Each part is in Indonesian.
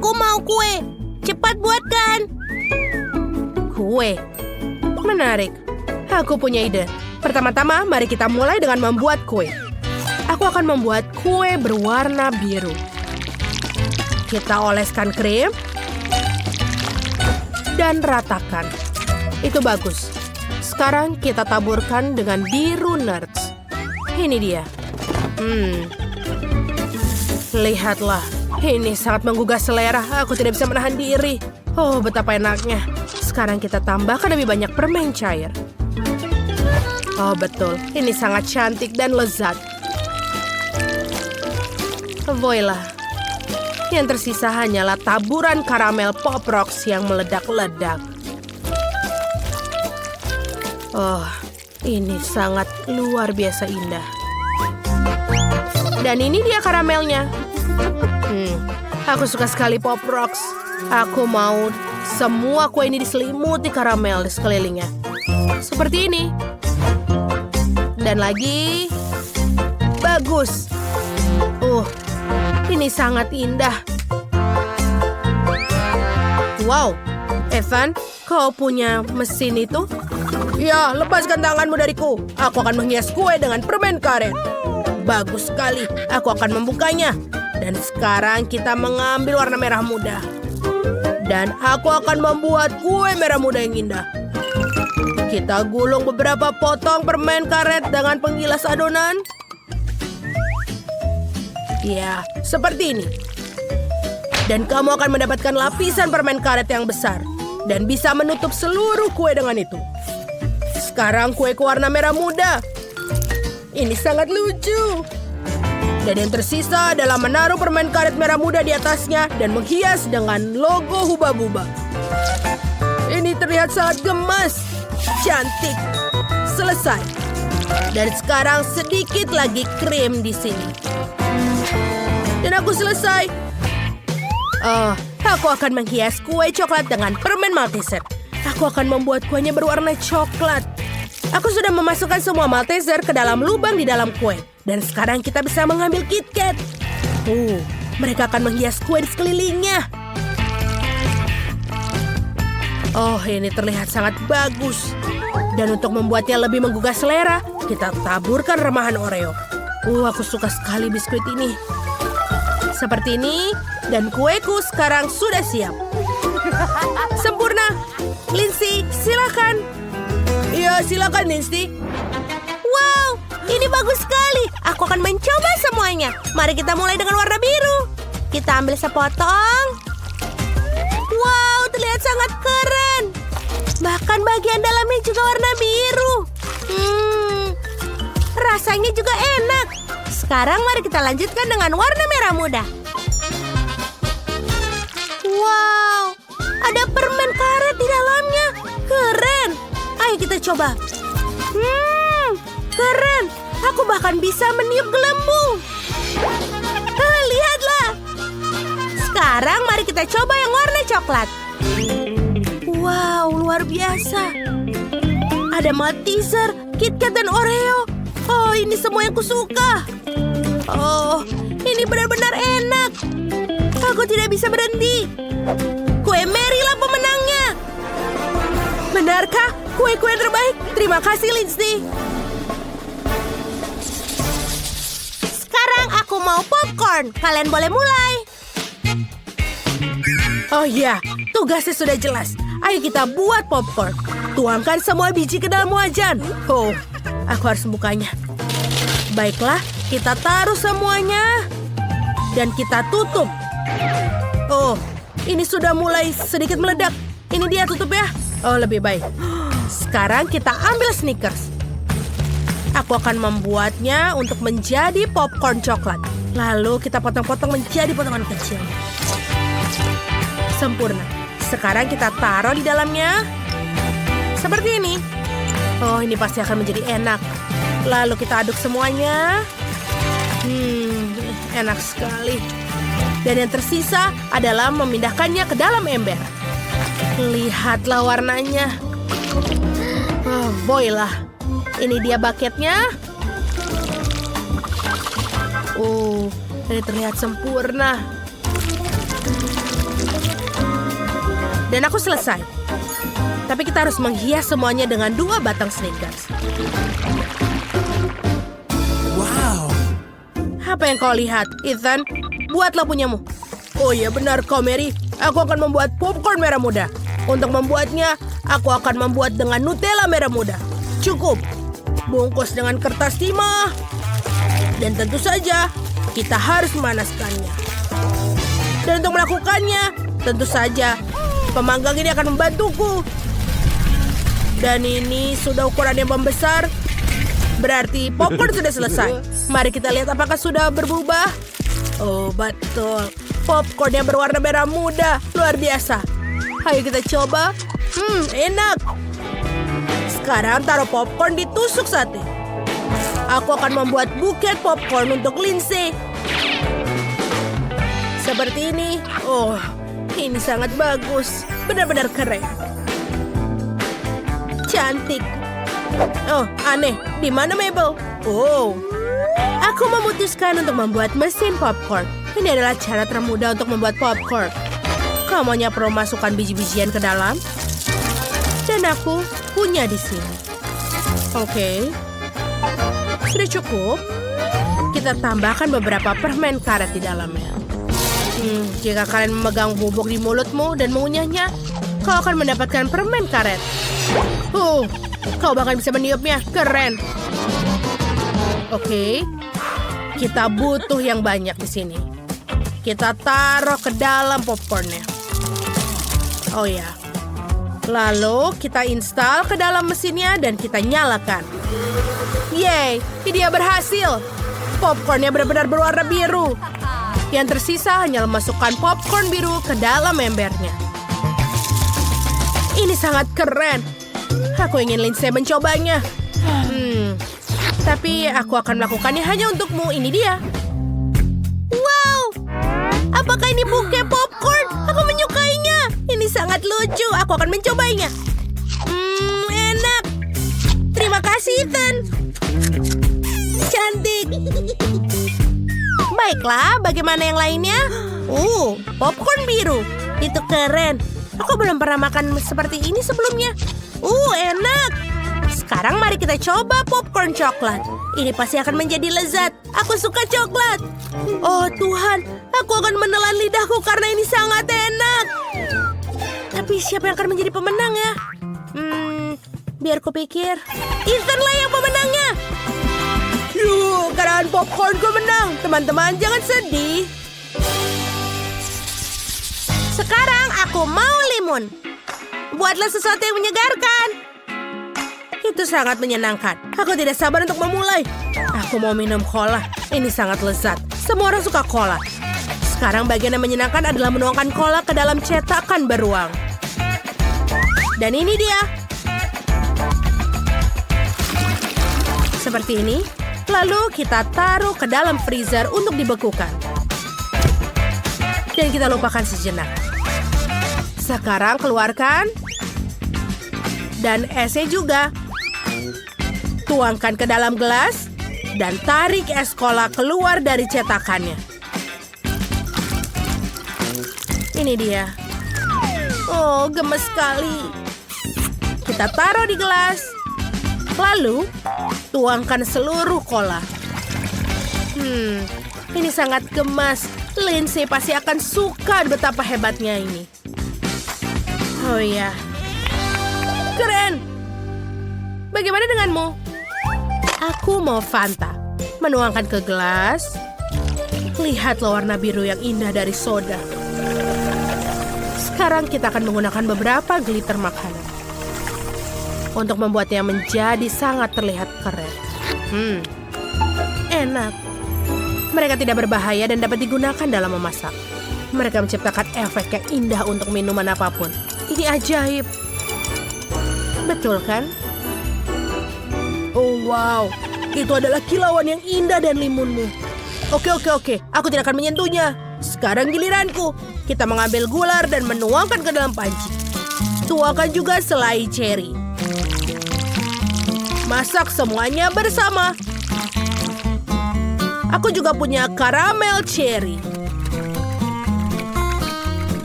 Aku mau kue. Cepat buatkan. Kue. Menarik. Aku punya ide. Pertama-tama, mari kita mulai dengan membuat kue. Aku akan membuat kue berwarna biru. Kita oleskan krim. Dan ratakan. Itu bagus. Sekarang kita taburkan dengan biru nerds. Ini dia. Lihatlah. Ini sangat menggugah selera. Aku tidak bisa menahan diri. Oh, betapa enaknya. Sekarang kita tambahkan lebih banyak permen cair. Oh, betul. Ini sangat cantik dan lezat. Voila. Yang tersisa hanyalah taburan karamel Pop Rocks yang meledak-ledak. Oh, ini sangat luar biasa indah. Dan ini dia karamelnya. Aku suka sekali Pop Rocks. Aku mau semua kue ini diselimuti karamel di sekelilingnya. Seperti ini. Dan lagi. Bagus. Ini sangat indah. Wow, Evan, kau punya mesin itu? Ya, lepaskan tanganmu dariku. Aku akan menghias kue dengan permen karet. Bagus sekali. Aku akan membukanya. Dan sekarang kita mengambil warna merah muda. Dan aku akan membuat kue merah muda yang indah. Kita gulung beberapa potong permen karet dengan penggilas adonan. Ya, seperti ini. Dan kamu akan mendapatkan lapisan permen karet yang besar. Dan bisa menutup seluruh kue dengan itu. Sekarang kueku warna merah muda. Ini sangat lucu. Dan yang tersisa adalah menaruh permen karet merah muda di atasnya dan menghias dengan logo Hubba Bubba. Ini terlihat sangat gemas. Cantik. Selesai. Dan sekarang sedikit lagi krim di sini. Dan aku selesai. Aku akan menghias kue coklat dengan permen Malteser. Aku akan membuat kuenya berwarna coklat. Aku sudah memasukkan semua Malteser ke dalam lubang di dalam kue. Dan sekarang kita bisa mengambil KitKat. Mereka akan menghias kue di sekelilingnya. Oh, ini terlihat sangat bagus. Dan untuk membuatnya lebih menggugah selera, kita taburkan remahan Oreo. Aku suka sekali biskuit ini. Seperti ini, dan kueku sekarang sudah siap. Sempurna. Lindsay, silakan. Iya, silakan Lindsay. Wow, ini bagus sekali. Aku akan mencoba semuanya. Mari kita mulai dengan warna biru. Kita ambil sepotong. Wow, terlihat sangat keren. Bahkan bagian dalamnya juga warna biru. Rasanya juga enak. Sekarang mari kita lanjutkan dengan warna merah muda. Wow, ada permen karet di dalamnya. Keren. Ayo kita coba. Keren. Aku bahkan bisa meniup gelembung. Lihatlah. Sekarang mari kita coba yang warna coklat. Wow, luar biasa. Ada Malteser, KitKat, dan Oreo. Oh, ini semua yang kusuka. Oh, ini benar-benar enak. Aku tidak bisa berhenti. Kue Marylah pemenangnya. Benarkah? Kue-kue yang terbaik. Terima kasih, Lindsay. Sekarang aku mau popcorn. Kalian boleh mulai. Oh ya, tugasnya sudah jelas. Ayo kita buat popcorn. Tuangkan semua biji ke dalam wajan. Aku harus membukanya. Baiklah, kita taruh semuanya. Dan kita tutup. Ini sudah mulai sedikit meledak. Ini dia tutup ya. Lebih baik. Sekarang kita ambil Snickers. Aku akan membuatnya untuk menjadi popcorn coklat. Lalu kita potong-potong menjadi potongan kecil. Sempurna. Sekarang kita taruh di dalamnya. Seperti ini. Ini pasti akan menjadi enak. Lalu kita aduk semuanya. Enak sekali. Dan yang tersisa adalah memindahkannya ke dalam ember. Lihatlah warnanya. Voila. Ini dia bucketnya. Ini terlihat sempurna. Dan aku selesai. Tapi kita harus menghias semuanya dengan 2 batang Snickers. Wow. Apa yang kau lihat, Ethan? Buatlah punyamu. Oh iya benar kau, Mary. Aku akan membuat popcorn merah muda. Untuk membuatnya, aku akan membuat dengan Nutella merah muda. Cukup. Bungkus dengan kertas timah. Dan tentu saja, kita harus memanaskannya. Dan untuk melakukannya, tentu saja, pemanggang ini akan membantuku. Dan ini sudah ukuran yang membesar. Berarti popcorn sudah selesai. Mari kita lihat apakah sudah berubah. Oh, betul. Popcornnya berwarna merah muda. Luar biasa. Ayo kita coba. Enak. Sekarang taruh popcorn di tusuk sate. Aku akan membuat buket popcorn untuk Lindsay. Seperti ini. Oh, ini sangat bagus. Benar-benar keren. Cantik. Oh, aneh. Di mana Mabel? Oh. Aku memutuskan untuk membuat mesin popcorn. Ini adalah cara termudah untuk membuat popcorn. Kamu hanya perlu masukkan biji-bijian ke dalam. Dan aku punya di sini. Oke. Sudah cukup. Kita tambahkan beberapa permen karet di dalamnya. Jika kalian memegang bubuk di mulutmu dan mengunyahnya, kau akan mendapatkan permen karet. Kau bahkan bisa meniupnya. Keren. Oke. Kita butuh yang banyak di sini. Kita taruh ke dalam popcornnya. Oh ya. Lalu kita install ke dalam mesinnya dan kita nyalakan. Yeay, dia berhasil. Popcornnya benar-benar berwarna biru. Yang tersisa hanya memasukkan popcorn biru ke dalam embernya. Ini sangat keren. Aku ingin Lindsay mencobanya. Tapi aku akan melakukannya hanya untukmu. Ini dia. Wow! Apakah ini buket popcorn? Aku menyukainya. Ini sangat lucu. Aku akan mencobanya. Enak. Terima kasih, Ethan. Cantik. Baiklah, bagaimana yang lainnya? Popcorn biru. Itu keren. Aku belum pernah makan seperti ini sebelumnya. Enak. Sekarang mari kita coba popcorn coklat. Ini pasti akan menjadi lezat. Aku suka coklat. Oh Tuhan, aku akan menelan lidahku karena ini sangat enak. Tapi siapa yang akan menjadi pemenang ya? Biar kupikir. Ethan lah yang pemenangnya. Karena popcornku menang. Teman-teman jangan sedih. Sekarang aku mau limun. Buatlah sesuatu yang menyegarkan. Itu sangat menyenangkan. Aku tidak sabar untuk memulai. Aku mau minum cola. Ini sangat lezat. Semua orang suka cola. Sekarang bagian yang menyenangkan adalah menuangkan cola ke dalam cetakan beruang. Dan ini dia. Seperti ini. Lalu kita taruh ke dalam freezer untuk dibekukan. Dan kita lupakan sejenak. Sekarang keluarkan. Dan esnya juga. Tuangkan ke dalam gelas. Dan tarik es cola keluar dari cetakannya. Ini dia. Oh, gemes sekali. Kita taruh di gelas. Lalu, tuangkan seluruh cola. Ini sangat gemas. Lindsay pasti akan suka betapa hebatnya ini. Oh ya. Keren. Bagaimana denganmu? Aku mau Fanta. Menuangkan ke gelas. Lihatlah warna biru yang indah dari soda. Sekarang kita akan menggunakan beberapa glitter makanan. Untuk membuatnya menjadi sangat terlihat keren. Enak. Mereka tidak berbahaya dan dapat digunakan dalam memasak. Mereka menciptakan efek yang indah untuk minuman apapun. Ini ajaib. Betul kan? Oh wow, itu adalah kilauan yang indah dan limunmu. Oke. Aku tidak akan menyentuhnya. Sekarang giliranku. Kita mengambil gular dan menuangkan ke dalam panci. Tuangkan juga selai cherry. Masak semuanya bersama. Aku juga punya karamel cherry.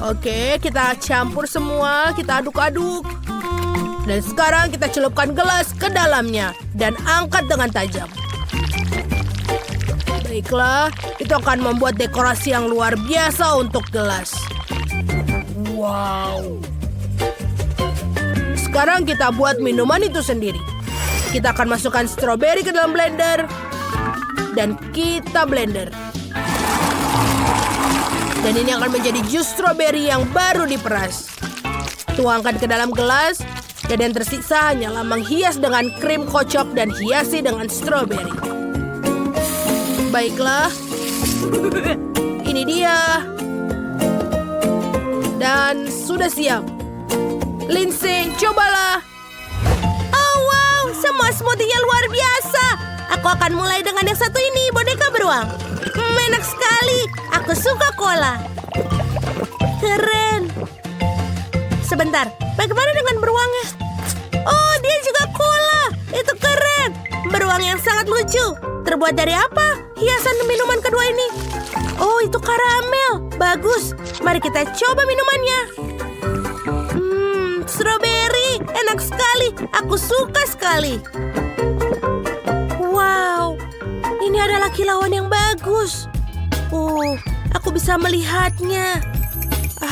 Oke, kita campur semua, kita aduk-aduk. Dan sekarang kita celupkan gelas ke dalamnya dan angkat dengan tajam. Baiklah, itu akan membuat dekorasi yang luar biasa untuk gelas. Wow. Sekarang kita buat minuman itu sendiri. Kita akan masukkan stroberi ke dalam blender. Dan kita blender. Dan ini akan menjadi jus stroberi yang baru diperas. Tuangkan ke dalam gelas. Dan yang tersisa hanyalah menghias dengan krim kocok dan hiasi dengan stroberi. Baiklah. Ini dia. Dan sudah siap. Lindsay, cobalah. Oh wow, semua smoothie-nya luar biasa. Aku akan mulai dengan yang satu ini, boneka beruang. Enak sekali. Aku suka cola. Keren. Sebentar, bagaimana dengan beruangnya? Oh, dia juga cola. Itu keren. Beruang yang sangat lucu. Terbuat dari apa hiasan minuman kedua ini? Oh, itu karamel. Bagus. Mari kita coba minumannya. Stroberi. Enak sekali. Aku suka sekali. Wow. Ini adalah kilauan yang bagus. Aku bisa melihatnya.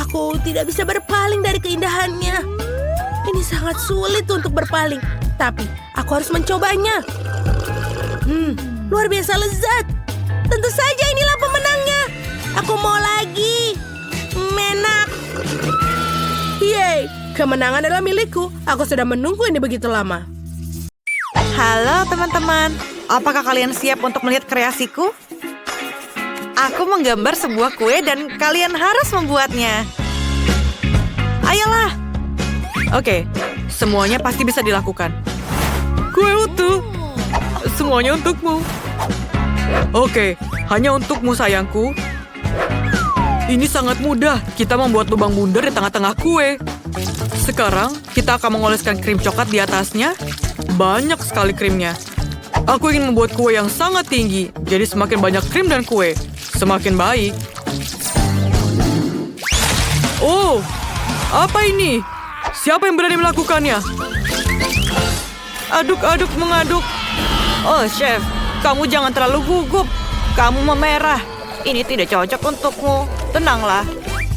Aku tidak bisa berpaling dari keindahannya. Ini sangat sulit untuk berpaling, tapi aku harus mencobanya. Luar biasa lezat. Tentu saja inilah pemenangnya. Aku mau lagi. Enak. Yeay, kemenangan adalah milikku. Aku sudah menunggu ini begitu lama. Halo teman-teman, apakah kalian siap untuk melihat kreasiku? Aku menggambar sebuah kue dan kalian harus membuatnya. Ayolah. Oke, semuanya pasti bisa dilakukan. Kue utuh. Semuanya untukmu. Oke, hanya untukmu sayangku. Ini sangat mudah. Kita membuat lubang bundar di tengah-tengah kue. Sekarang, kita akan mengoleskan krim coklat di atasnya. Banyak sekali krimnya. Aku ingin membuat kue yang sangat tinggi. Jadi semakin banyak krim dan kue, semakin baik. Oh, apa ini? Siapa yang berani melakukannya? Aduk-aduk mengaduk. Oh, chef, kamu jangan terlalu gugup. Kamu memerah. Ini tidak cocok untukmu. Tenanglah.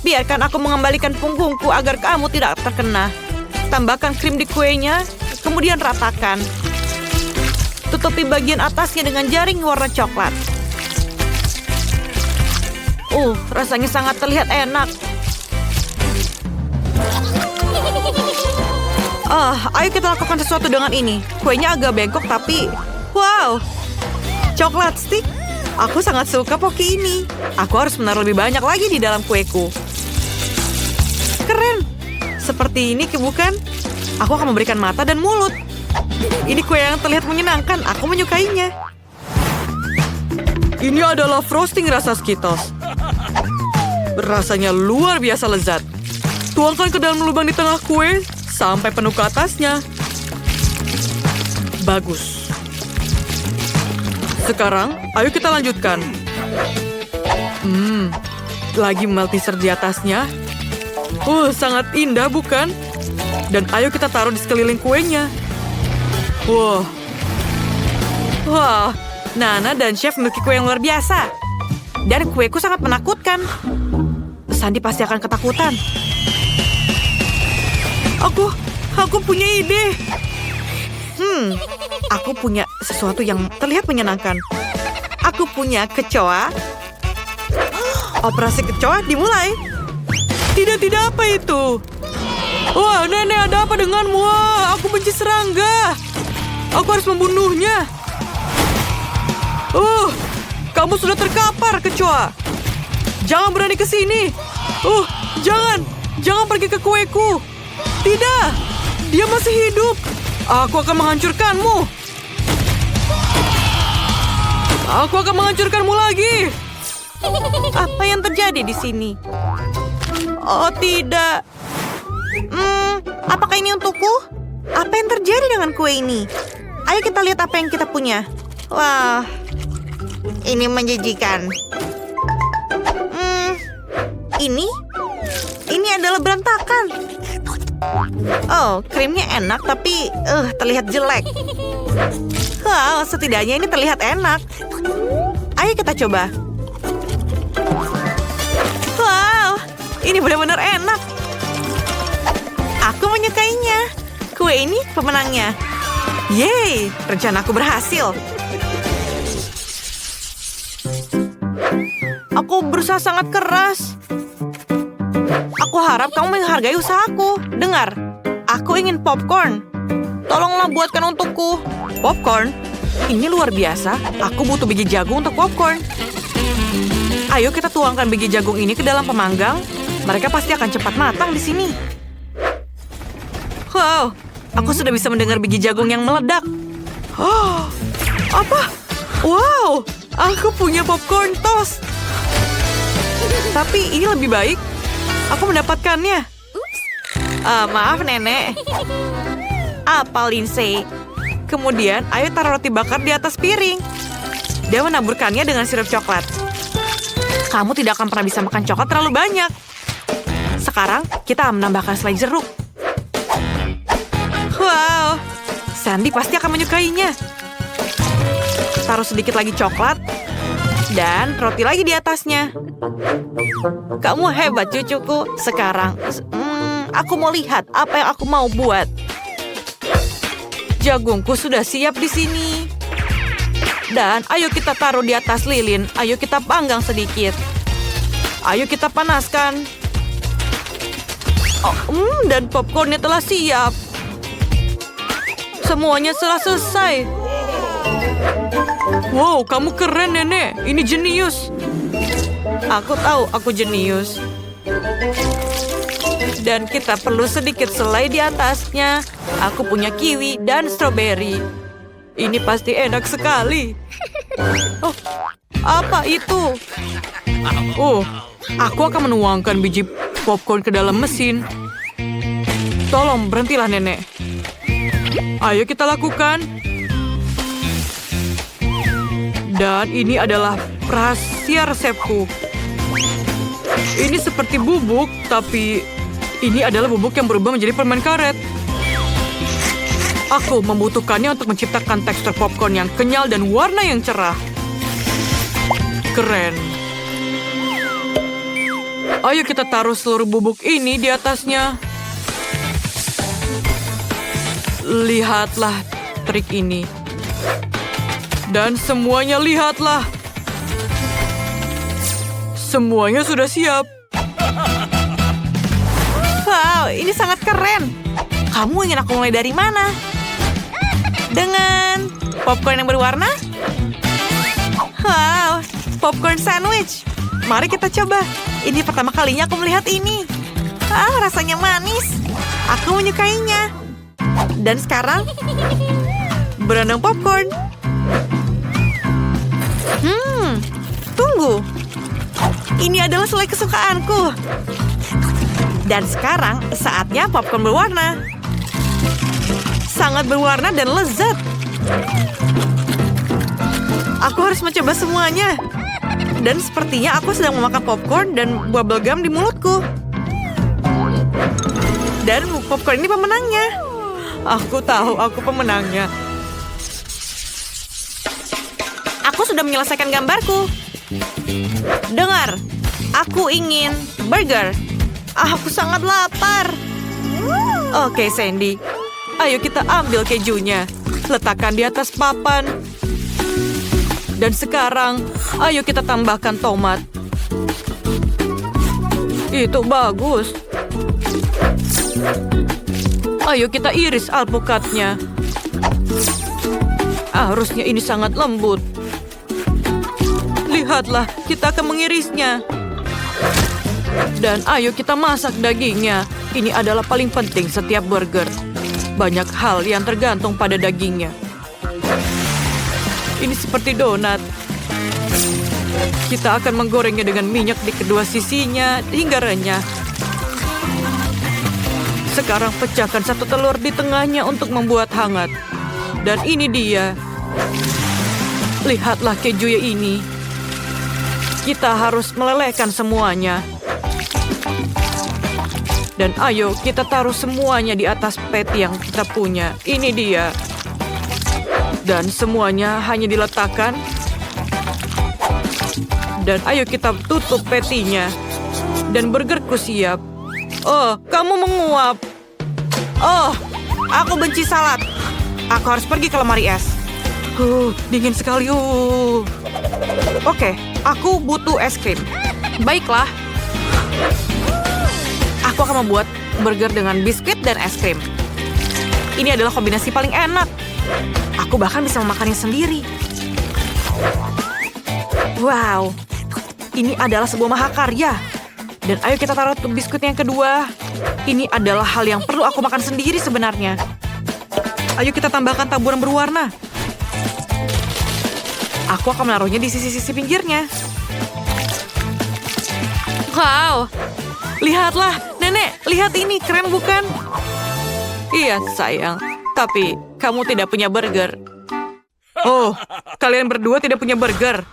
Biarkan aku mengembalikan punggungku agar kamu tidak terkena. Tambahkan krim di kuenya, kemudian ratakan. Tutupi bagian atasnya dengan jaring warna coklat. Rasanya sangat terlihat enak. Ayo kita lakukan sesuatu dengan ini. Kuenya agak bengkok tapi... Wow! Coklat stick. Aku sangat suka poki ini. Aku harus menaruh lebih banyak lagi di dalam kueku. Keren! Seperti ini, bukan? Aku akan memberikan mata dan mulut. Ini kue yang terlihat menyenangkan. Aku menyukainya. Ini adalah frosting rasa Skittles. Rasanya luar biasa lezat. Tuangkan ke dalam lubang di tengah kue sampai penuh ke atasnya. Bagus. Sekarang, ayo kita lanjutkan. Lagi Malteser di atasnya. Sangat indah, bukan? Dan ayo kita taruh di sekeliling kuenya. Wah, Nana dan Chef memiliki kue yang luar biasa. Dan kueku sangat menakutkan. Sandy pasti akan ketakutan. Aku punya ide. Aku punya sesuatu yang terlihat menyenangkan. Aku punya kecoa. Operasi kecoa dimulai. Tidak, apa itu? Wah, nenek, ada apa denganmu? Aku benci serangga. Aku harus membunuhnya. Kamu sudah terkapar, kecoa. Jangan berani ke sini. Jangan pergi ke kueku. Tidak, dia masih hidup. Aku akan menghancurkanmu. Aku akan menghancurkanmu lagi. Apa yang terjadi di sini? Oh, tidak. Apakah ini untukku? Apa yang terjadi dengan kue ini? Ayo kita lihat apa yang kita punya. Wah, ini menjijikan. Ini Ini adalah berantakan. Oh, krimnya enak tapi terlihat jelek. Wow, setidaknya ini terlihat enak. Ayo kita coba. Wow, ini benar-benar enak. Aku menyukainya. Kue ini pemenangnya. Yeay, rencanaku berhasil. Aku berusaha sangat keras. Aku harap kamu menghargai usahaku. Dengar, aku ingin popcorn. Tolonglah buatkan untukku. Popcorn? Ini luar biasa. Aku butuh biji jagung untuk popcorn. Ayo kita tuangkan biji jagung ini ke dalam pemanggang. Mereka pasti akan cepat matang di sini. Wow, aku sudah bisa mendengar biji jagung yang meledak. Oh, apa? Wow, aku punya popcorn toast. Tapi ini lebih baik. Aku mendapatkannya. Maaf, Nenek. Apa, Lindsay? Kemudian, ayo taruh roti bakar di atas piring. Dia menaburkannya dengan sirup coklat. Kamu tidak akan pernah bisa makan coklat terlalu banyak. Sekarang, kita menambahkan selai jeruk. Wow, Sandy pasti akan menyukainya. Taruh sedikit lagi coklat. Dan roti lagi di atasnya. Kamu hebat, cucuku. Sekarang, aku mau lihat apa yang aku mau buat. Jagungku sudah siap di sini. Dan ayo kita taruh di atas lilin. Ayo kita panggang sedikit. Ayo kita panaskan. Dan popcornnya telah siap. Semuanya telah selesai. Wow, kamu keren, Nenek. Ini jenius. Aku tahu aku jenius. Dan kita perlu sedikit selai di atasnya. Aku punya kiwi dan stroberi. Ini pasti enak sekali. Oh, apa itu? Oh, aku akan menuangkan biji popcorn ke dalam mesin. Tolong berhentilah, Nenek. Ayo kita lakukan. Dan ini adalah rahasia resepku. Ini seperti bubuk, tapi ini adalah bubuk yang berubah menjadi permen karet. Aku membutuhkannya untuk menciptakan tekstur popcorn yang kenyal dan warna yang cerah. Keren. Ayo kita taruh seluruh bubuk ini di atasnya. Lihatlah trik ini. Dan semuanya lihatlah. Semuanya sudah siap. Wow, ini sangat keren. Kamu ingin aku mulai dari mana? Dengan popcorn yang berwarna? Wow, popcorn sandwich. Mari kita coba. Ini pertama kalinya aku melihat ini. Rasanya manis. Aku menyukainya. Dan sekarang, berandang popcorn. Tunggu. Ini adalah selai kesukaanku. Dan sekarang saatnya popcorn berwarna. Sangat berwarna dan lezat. Aku harus mencoba semuanya. Dan sepertinya aku sedang memakan popcorn dan bubble gum di mulutku. Dan popcorn ini pemenangnya. Aku tahu aku pemenangnya. Aku sudah menyelesaikan gambarku. Dengar, aku ingin burger. Aku sangat lapar. Oke, Sandy. Ayo kita ambil kejunya. Letakkan di atas papan. Dan sekarang, ayo kita tambahkan tomat. Itu bagus. Ayo kita iris alpukatnya. Harusnya ini sangat lembut. Lihatlah, kita akan mengirisnya. Dan ayo kita masak dagingnya. Ini adalah paling penting setiap burger. Banyak hal yang tergantung pada dagingnya. Ini seperti donat. Kita akan menggorengnya dengan minyak di kedua sisinya hingga renyah. Sekarang pecahkan satu telur di tengahnya untuk membuat hangat. Dan ini dia. Lihatlah kejunya ini. Kita harus melelehkan semuanya. Dan ayo kita taruh semuanya di atas patty yang kita punya. Ini dia. Dan semuanya hanya diletakkan. Dan ayo kita tutup patty-nya. Dan burgerku siap. Oh, kamu menguap. Oh, aku benci salad. Aku harus pergi ke lemari es. Dingin sekali. Oke, aku butuh es krim. Baiklah. Aku akan membuat burger dengan biskuit dan es krim. Ini adalah kombinasi paling enak. Aku bahkan bisa memakannya sendiri. Wow, ini adalah sebuah mahakarya. Dan ayo kita taruh biskuit yang kedua. Ini adalah hal yang perlu aku makan sendiri sebenarnya. Ayo kita tambahkan taburan berwarna. Aku akan menaruhnya di sisi-sisi pinggirnya. Wow, lihatlah, Nenek, lihat ini, keren bukan? Iya, sayang, tapi kamu tidak punya burger. Oh, kalian berdua tidak punya burger.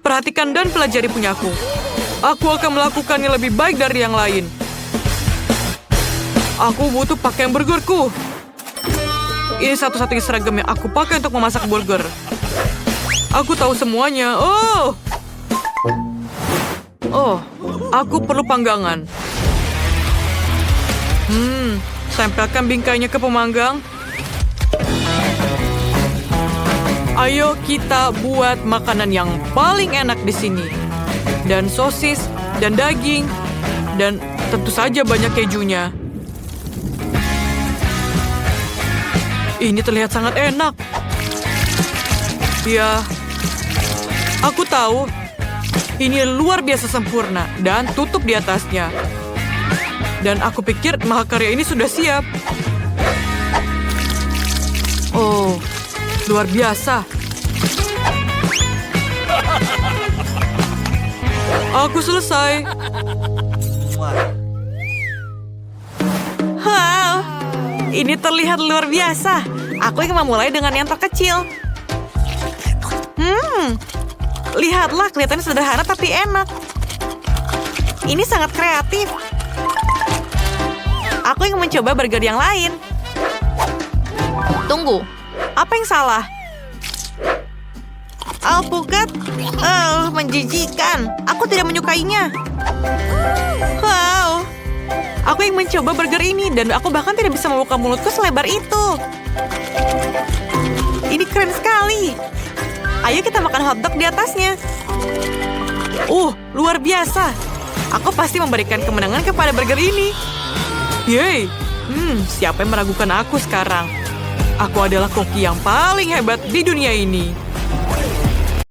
Perhatikan dan pelajari punyaku. Aku akan melakukannya lebih baik dari yang lain. Aku butuh pakaian burgerku. Ini satu-satunya seragam yang aku pakai untuk memasak burger. Aku tahu semuanya. Oh, aku perlu panggangan. Tempelkan bingkainya ke pemanggang. Ayo kita buat makanan yang paling enak di sini. Dan sosis, dan daging, dan tentu saja banyak kejunya. Ini terlihat sangat enak. Ya, aku tahu. Ini luar biasa sempurna dan tutup di atasnya. Dan aku pikir mahakarya ini sudah siap. Oh, luar biasa. Aku selesai. Wow, ini terlihat luar biasa. Aku ingin memulai dengan yang terkecil. Lihatlah, kelihatannya sederhana tapi enak. Ini sangat kreatif. Aku ingin mencoba burger yang lain. Tunggu, apa yang salah? Alpukat? Menjijikan. Aku tidak menyukainya. Wow. Aku ingin mencoba burger ini dan aku bahkan tidak bisa membuka mulutku selebar itu. Ini keren sekali. Ayo kita makan hotdog di atasnya. Luar biasa. Aku pasti memberikan kemenangan kepada burger ini. Yeay. Siapa yang meragukan aku sekarang? Aku adalah koki yang paling hebat di dunia ini.